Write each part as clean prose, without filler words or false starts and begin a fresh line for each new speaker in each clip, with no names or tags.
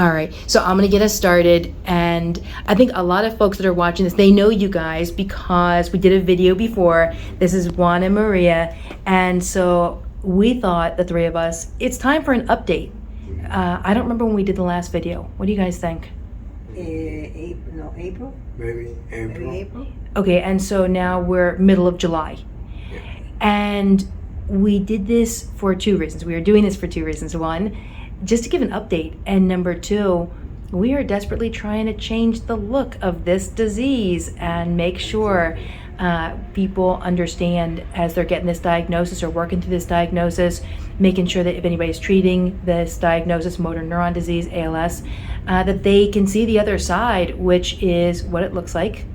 All right, so I'm gonna get us started, and I think a lot of folks that are watching this, they know you guys because we did a video before. This is Juan and Maria, and so we thought, the three of us, it's time for an update. I don't remember when we did the last video. What do you guys think?
April?
Maybe April.
Maybe April?
Okay, and so now we're middle of July. And we did this for two reasons. We are doing this for two reasons. One, just to give an update, and number two, we are desperately trying to change the look of this disease and make sure people understand as they're getting this diagnosis or working through this diagnosis, making sure that if anybody's treating this diagnosis, motor neuron disease, ALS, that they can see the other side, which is what it looks like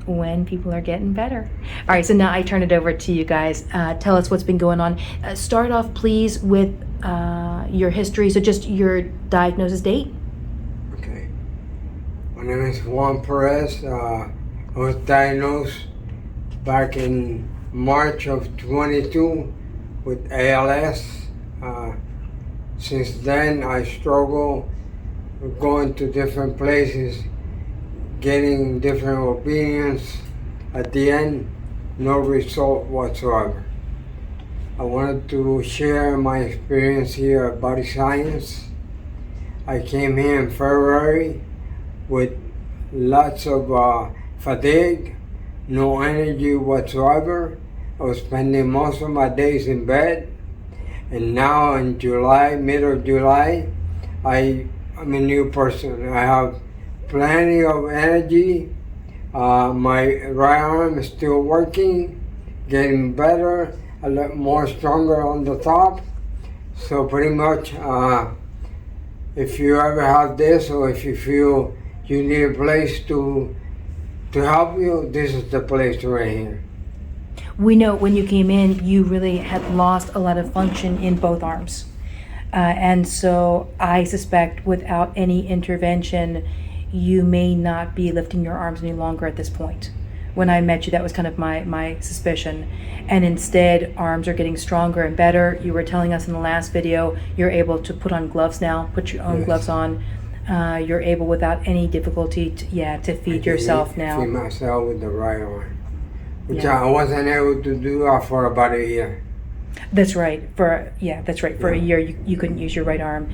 when people are getting better. All right, so now I turn it over to you guys. Tell us what's been going on. Start off, please, with your history. So just your diagnosis date.
Okay. My name is Juan Perez. I was diagnosed back in March of 22 with ALS. Since then, I struggle with going to different places, getting different opinions. At the end, no result whatsoever. I wanted to share my experience here at BodyScience. I came here in February with lots of fatigue, no energy whatsoever. I was spending most of my days in bed. And now in July, middle of July, I'm a new person. I have plenty of energy. My right arm is still working, getting better, a lot more stronger on the top. So pretty much, if you ever have this, or if you feel you need a place to help you, this is the place right here.
We know when you came in, you really had lost a lot of function in both arms. And so I suspect without any intervention, you may not be lifting your arms any longer at this point. When I met you, that was kind of my suspicion. And instead, arms are getting stronger and better. You were telling us in the last video, you're able to put on gloves now, put your own gloves on. You're able without any difficulty to feed yourself now.
Feed myself with the right arm, which I wasn't able to do for about a year.
That's right. For a year, you couldn't use your right arm.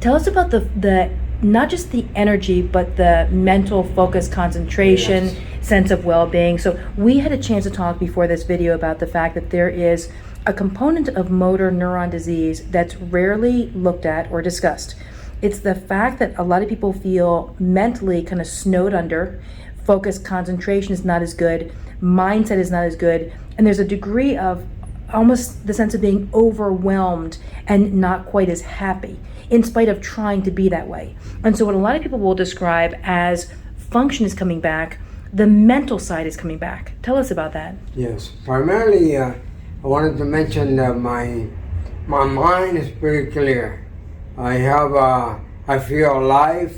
Tell us about the not just the energy, but the mental focus, concentration, sense of well-being. So we had a chance to talk before this video about the fact that there is a component of motor neuron disease that's rarely looked at or discussed. It's the fact that a lot of people feel mentally kind of snowed under, focus, concentration is not as good, mindset is not as good, and there's a degree of almost the sense of being overwhelmed and not quite as happy, in spite of trying to be that way. And so what a lot of people will describe as function is coming back, the mental side is coming back. Tell us about that.
Yes, primarily I wanted to mention that my mind is pretty clear. I feel alive.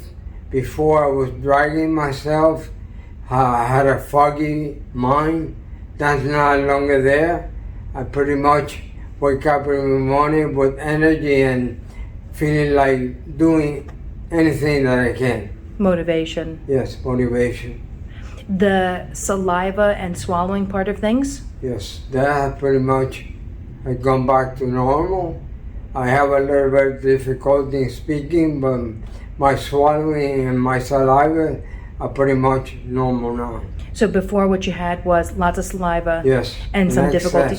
Before I was dragging myself, I had a foggy mind. That's no longer there. I pretty much wake up in the morning with energy and feeling like doing anything that I can.
Motivation.
Yes, motivation.
The saliva and swallowing part of things?
Yes, that pretty much has gone back to normal. I have a little bit of difficulty in speaking, but my swallowing and my saliva are pretty much normal now.
So before, what you had was lots of saliva, and some difficulty.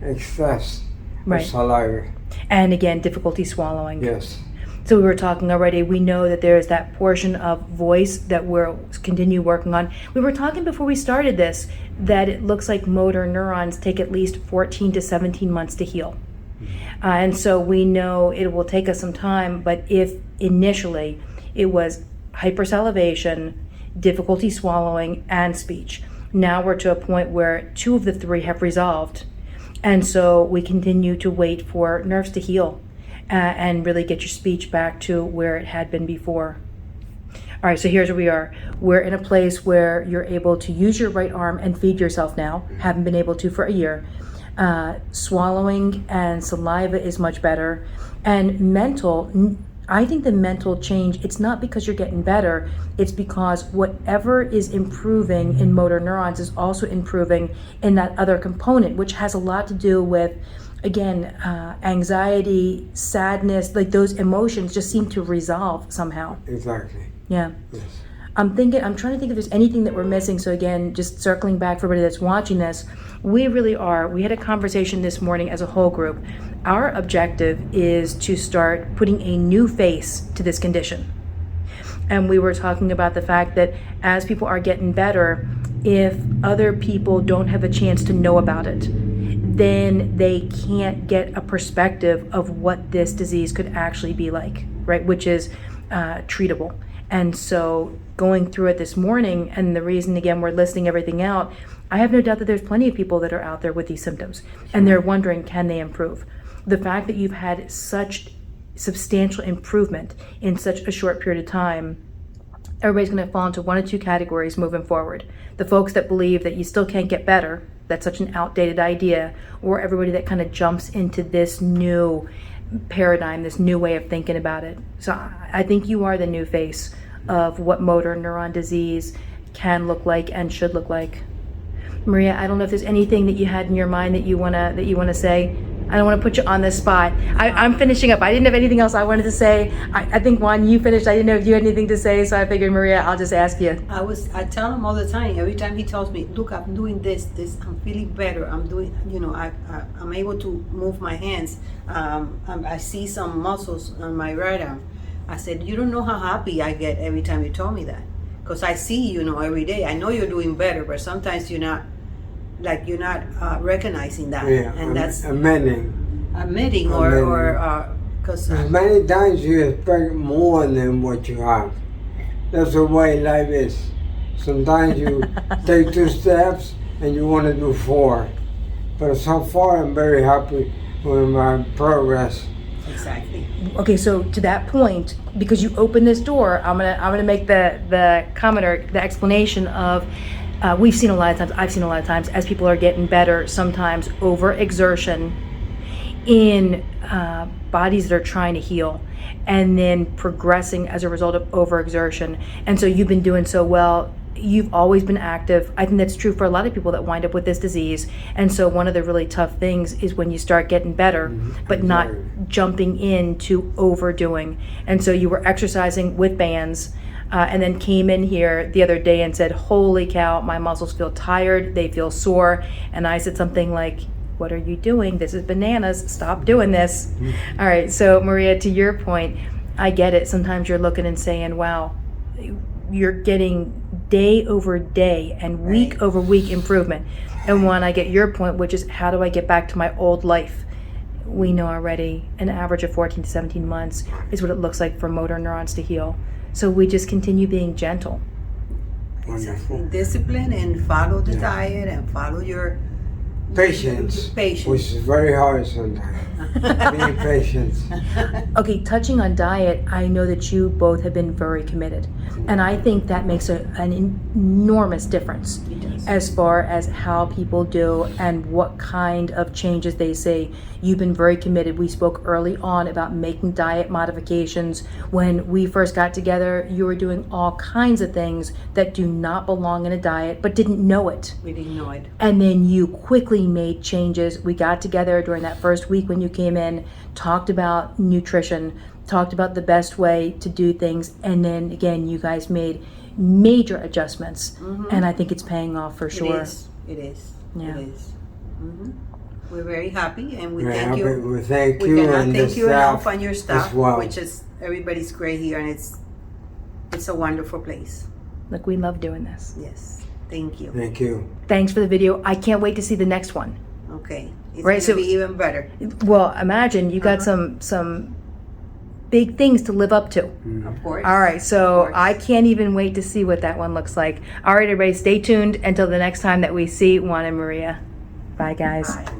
Excess of saliva.
And again, difficulty swallowing.
Yes.
So we were talking already, we know that there's that portion of voice that we'll continue working on. We were talking before we started this that it looks like motor neurons take at least 14 to 17 months to heal. And so we know it will take us some time, but if initially it was hypersalivation, difficulty swallowing, and speech, now we're to a point where 2 of the 3 have resolved. And so we continue to wait for nerves to heal and really get your speech back to where it had been before. All right, so here's where we are. We're in a place where you're able to use your right arm and feed yourself now. Haven't been able to for a year. Swallowing and saliva is much better. And mental, I think the mental change, it's not because you're getting better, it's because whatever is improving in motor neurons is also improving in that other component, which has a lot to do with, again, anxiety, sadness, like those emotions just seem to resolve somehow.
Exactly.
Yeah.
Yes.
I'm trying to think if there's anything that we're missing. So again, just circling back for everybody that's watching this, we had a conversation this morning as a whole group. Our objective is to start putting a new face to this condition. And we were talking about the fact that as people are getting better, if other people don't have a chance to know about it, then they can't get a perspective of what this disease could actually be like, right? Which is treatable. And so going through it this morning, and the reason, again, we're listing everything out, I have no doubt that there's plenty of people that are out there with these symptoms, and they're wondering, can they improve? The fact that you've had such substantial improvement in such a short period of time, everybody's going to fall into one of two categories moving forward. The folks that believe that you still can't get better, that's such an outdated idea, or everybody that kind of jumps into this new paradigm, this new way of thinking about it. So I think you are the new face of what motor neuron disease can look like and should look like. Maria, I don't know if there's anything that you had in your mind that you wanna say. I don't want to put you on this spot. I'm finishing up. I didn't have anything else I wanted to say. I think, Juan, you finished. I didn't know if you had anything to say, so I figured, Maria, I'll just ask you.
I tell him all the time. Every time he tells me, look, I'm doing this, I'm feeling better. I'm doing, I'm able to move my hands. I see some muscles on my right arm. I said, you don't know how happy I get every time you tell me that. Because I see, every day. I know you're doing better, but sometimes you're not recognizing that.
Yeah,
and that's
admitting
or because
many times you expect more than what you have. That's the way life is. Sometimes you take 2 steps and you want to do 4. But so far I'm very happy with my progress.
exactly.
Okay, so to that point, because you opened this door, I'm gonna make the comment or the explanation of. We've seen a lot of times, I've seen a lot of times, as people are getting better, sometimes overexertion in bodies that are trying to heal, and then progressing as a result of overexertion. And so you've been doing so well. You've always been active. I think that's true for a lot of people that wind up with this disease. And so one of the really tough things is when you start getting better, but not jumping into overdoing. And so you were exercising with bands, and then came in here the other day and said, holy cow, my muscles feel tired, they feel sore. And I said something like, what are you doing? This is bananas, stop doing this. All right, so Maria, to your point, I get it. Sometimes you're looking and saying, wow, you're getting day over day and week over week improvement. And when I get your point, which is how do I get back to my old life? We know already an average of 14 to 17 months is what it looks like for motor neurons to heal. So we just continue being gentle.
Wonderful.
Discipline and follow the diet and follow your
Patience, which is very hard sometimes. Being patient.
Okay, touching on diet, I know that you both have been very committed. And I think that makes an enormous difference as far as how people do and what kind of changes they see. You've been very committed. We spoke early on about making diet modifications. When we first got together, you were doing all kinds of things that do not belong in a diet, but didn't know it.
We didn't know it.
And then you quickly made changes. We got together during that first week when you came in, talked about nutrition, talked about the best way to do things, and then again you guys made major adjustments, and I think it's paying off for sure.
It is.
Yeah.
It is. We're very happy, and we
We're
thank
happy.
you.
We thank
We
you
cannot
and
thank
the
you enough
staff
on your
as
staff,
well.
which is everybody's great here, and it's a wonderful place.
Look, we love doing this.
Yes. Thank you.
Thank you.
Thanks for the video. I can't wait to see the next one.
Okay. It's
Right,
gonna
so-
be even better.
Well, imagine you got some big things to live up to.
Of course.
All right, so
Of course.
I can't even wait to see what that one looks like. All right, everybody, stay tuned until the next time that we see Juan and Maria. Bye, guys.
Bye.